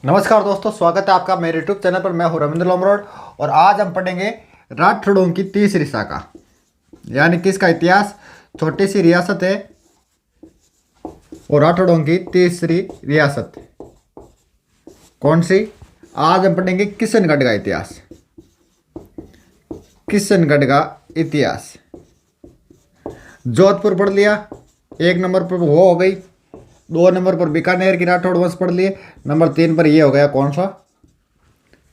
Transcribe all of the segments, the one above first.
नमस्कार दोस्तों, स्वागत है आपका मेरे यूट्यूब चैनल पर। मैं हूं रविंद्र लोमरोड और आज हम पढ़ेंगे राठौड़ों की तीसरी शाखा, यानी कि इसका इतिहास। छोटी सी रियासत है और राठौड़ों की तीसरी रियासत कौन सी? आज हम पढ़ेंगे किशनगढ़ का इतिहास। किशनगढ़ का इतिहास। जोधपुर पढ़ लिया, एक नंबर पर वो हो गई। दो नंबर पर बीकानेर की राठौड़ वंश पढ़ लिए। नंबर 3 पर ये हो गया कौन सा?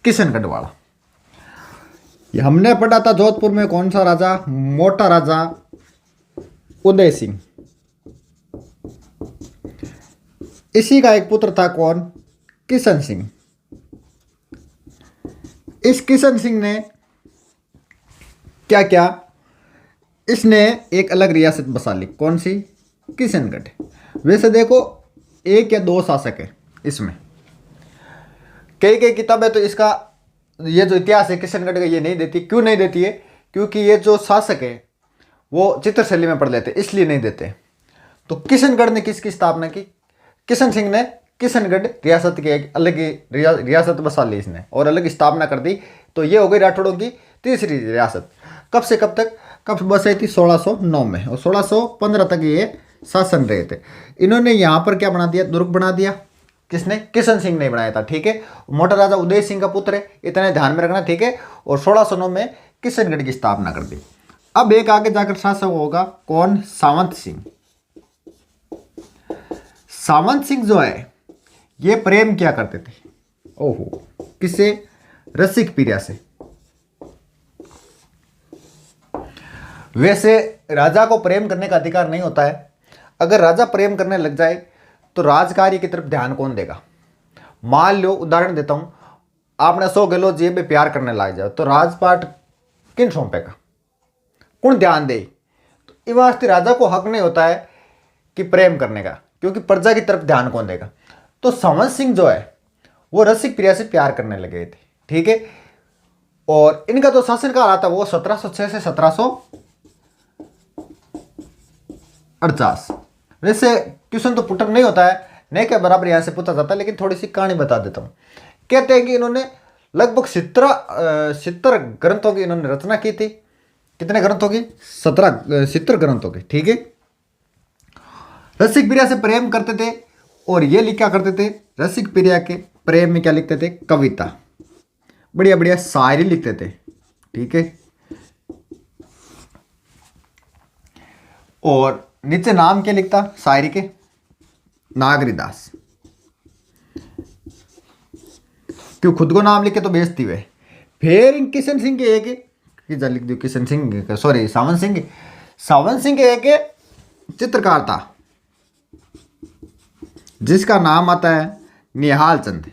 किशनगढ़ वाला। ये हमने पढ़ा था जोधपुर में कौन सा राजा? मोटा राजा उदय सिंह। इसी का एक पुत्र था कौन? किशन सिंह। इस किशन सिंह ने क्या किया? इसने एक अलग रियासत बसा ली। कौन सी? किशनगढ़। वैसे देखो, एक या दो शासक है इसमें। कई कई किताबें तो इसका ये जो इतिहास है किशनगढ़ का ये नहीं देती। क्यों नहीं देती है? क्योंकि ये जो शासक है वो चित्रशैली में पढ़ लेते, इसलिए नहीं देते। तो किशनगढ़ ने किसकी स्थापना की? किशन सिंह ने किशनगढ़ रियासत की एक अलग ही रियासत बसा ली इसने और अलग स्थापना कर दी। तो ये हो गई राठौड़ों की तीसरी रियासत। कब से कब तक? कब बसाई थी? 1609 में, और 1615 तक ये शासन रहे थे। इन्होंने यहाँ पर क्या बना दिया? दुर्ग बना दिया। किसने? किशन सिंह ने बनाया था। ठीक है, मोटा राजा उदय सिंह का पुत्र है, इतने ध्यान में रखना। ठीक है, और 1609 में किशनगढ़ की स्थापना कर दी। अब एक आगे जाकर शासक होगा कौन? सावंत सिंह। सावंत सिंह जो है ये प्रेम क्या करते थे? ओहो, किससे? रसिक प्रिया से। वैसे राजा को प्रेम करने का अधिकार नहीं होता है। अगर राजा प्रेम करने लग जाए तो राजकार्य की तरफ ध्यान कौन देगा? मान लो, उदाहरण देता हूं, आपने 100 गहलोत जी में प्यार करने लग जाओ तो राजपाट किन सौंपेगा? कौन ध्यान दे? तो इस वास्ते राजा को हक नहीं होता है कि प्रेम करने का, क्योंकि प्रजा की तरफ ध्यान कौन देगा? तो सावंत सिंह जो है वो रसिक प्रिया से प्यार करने लगे थे। ठीक है, और इनका जो शासनकाल आता है वो 1706 से 1748। वैसे क्वेश्चन तो पुटअप नहीं होता है, नहीं क्या बराबर यहां से पूछा जाता है, लेकिन थोड़ी सी कहानी बता देता हूं। कहते हैं कि इन्होंने लगभग 70 ग्रंथों की इन्होंने रचना की थी। कितने ग्रंथों की? 70 ग्रंथों की। ठीक है, रसिक प्रिया से प्रेम करते थे और ये लिखा करते थे। रसिक प्रिया के प्रेम में क्या लिखते थे? कविता, बढ़िया बढ़िया शायरी लिखते थे। ठीक है, और नीचे नाम क्या लिखता शायरी के? नागरीदास। क्यों खुद को नाम लिखे तो बेइज्जती हुए। फिर इन किशन सिंह के एक किधर लिख दियो? किशन सिंह, सॉरी, सावंत सिंह। सावंत सिंह के एक चित्रकार था जिसका नाम आता है निहाल चंद।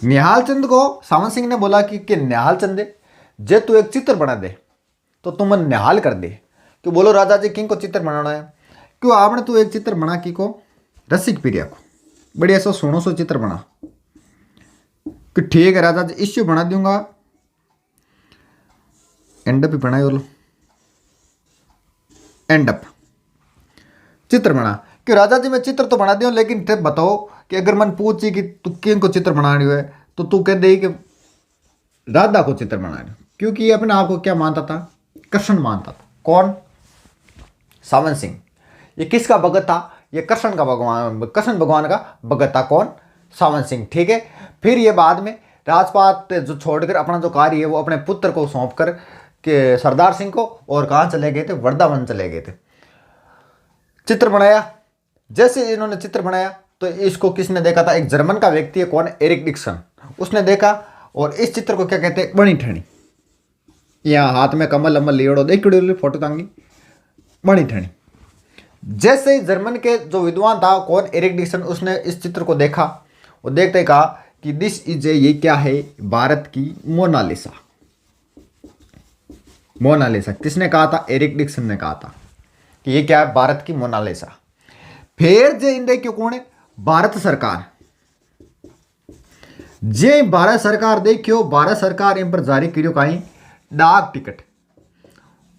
निहाल चंद को सावंत सिंह ने बोला कि निहाल चंद, जे तू एक चित्र बना दे तो तुम मन निहाल कर दे। क्यों बोलो राजा जी, किंग को चित्र बनाना है? क्यों आपने तू एक चित्र बना की को? रसिक प्रिया को। बढ़िया सो सोनो सो चित्र बना। कि ठीक है राजा जी, इश्यू बना दूंगा। एंड अप ही बनाए बोलो, एंड अप चित्र बना। कि राजा जी मैं चित्र तो बना दूं, लेकिन थे बताओ कि अगर मन पूछी कि तू किंग को चित्र बना रही है तो तू कह दे कि राधा को चित्र बना रही। क्योंकि ये अपने आप को क्या मानता था? कृष्ण मानता था। कौन? सावंत सिंह। ये किसका भगत था? ये कृष्ण का भगवान, कृष्ण भगवान का भगत था। कौन? सावंत सिंह। ठीक है, फिर ये बाद में राजपाट जो छोड़कर अपना जो कार्य है वो अपने पुत्र को सौंप कर के सरदार सिंह को, और कहाँ चले गए थे? वृंदावन चले गए थे। चित्र बनाया। जैसे इन्होंने चित्र बनाया तो इसको किसने देखा था? एक जर्मन का व्यक्ति है। कौन? Eric Dixon. उसने देखा और इस चित्र को क्या कहते हैं? बनी ठणी। यहाँ हाथ में कमल अमल लियोड़ो देख फोटो टांगी, बनी ठणी। जैसे ही जर्मन के जो विद्वान था कौन? एरिक डिक्सन, उसने इस चित्र को देखा और देखते ही कहा कि दिस इज ए, ये क्या है? भारत की मोनालिसा। मोनालिसा किसने कहा था? एरिक डिक्सन ने कहा था कि ये क्या है? भारत की मोनालिसा। फिर जे इन देखियो कौन है? भारत सरकार। जे भारत सरकार देखियो, भारत सरकार इन पर जारी करियो कहीं डाक टिकट,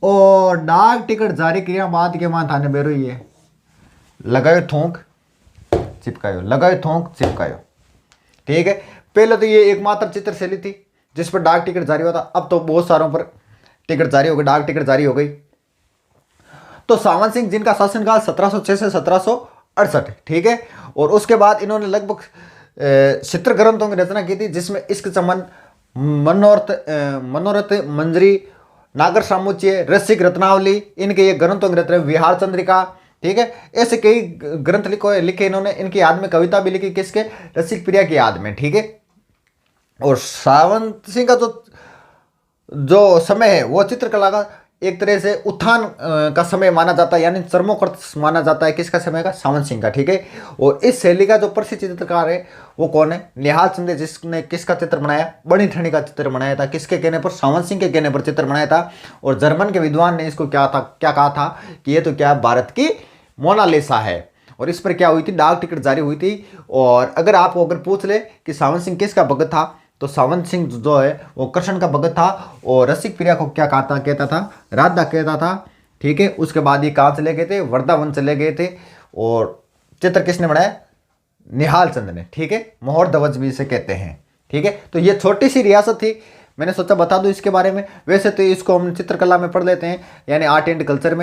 और डाक टिकट जारी किया बाद के मान थाने बेरो ये लगायो थूक चिपकायो, लगायो थोक चिपकायो। ठीक है, पहले तो ये एकमात्र चित्र शैली थी जिस पर डाक टिकट जारी हुआ था। अब तो बहुत सारों पर टिकट जारी हो गई, डाक टिकट जारी हो गई। तो सावंत सिंह जिनका शासनकाल 1706 से 1768, ठीक है, और उसके बाद इन्होंने लगभग 70 ग्रंथों की रचना की थी, जिसमें इश्क चमन, मनोरथ मंजरी, नागर सामुच्य, रसिक रत्नावली, इनके ये ग्रंथों की रचना, विहार चंद्रिका, ठीक है, ऐसे कई ग्रंथ लिखे इन्होंने। इनकी याद में कविता भी लिखी, किसके, रसिक प्रिया की याद में, ठीक है। और सावंत सिंह का जो समय है वो चित्रकला का एक तरह से उत्थान का समय माना जाता है, यानी चरमोत्कर्ष माना जाता है। किसका समय का, सावंत सिंह का, ठीक है। और इस शैली का जो प्रसिद्ध चित्रकार है वो कौन है, निहाल चंद, जिसने किसका चित्र बनाया, बड़ी ठंडी का चित्र बनाया था। किसके कहने पर, सावंत सिंह के कहने पर चित्र बनाया था। और जर्मन के विद्वान ने इसको क्या कहा था कि ये तो क्या भारत की मोनालिसा है। और इस पर क्या हुई थी, डाक टिकट जारी हुई थी। और अगर आपको पूछ ले कि सावंत सिंह किसका भगत था, तो सावंत सिंह जो है वो कृष्ण का भगत था। और रसिक प्रिया को क्या कहता था, राधा कहता था, ठीक है। उसके बाद ये कहाँ चले गए थे, वृंदावन चले गए थे। और चित्र किसने बनाया, निहाल चंद ने, ठीक है। मोहर ध्वज भी इसे कहते हैं, ठीक है। तो ये छोटी सी रियासत थी, मैंने सोचा बता दूं इसके बारे में। वैसे तो इसको हम चित्रकला में पढ़ लेते हैं, यानी आर्ट एंड कल्चर में।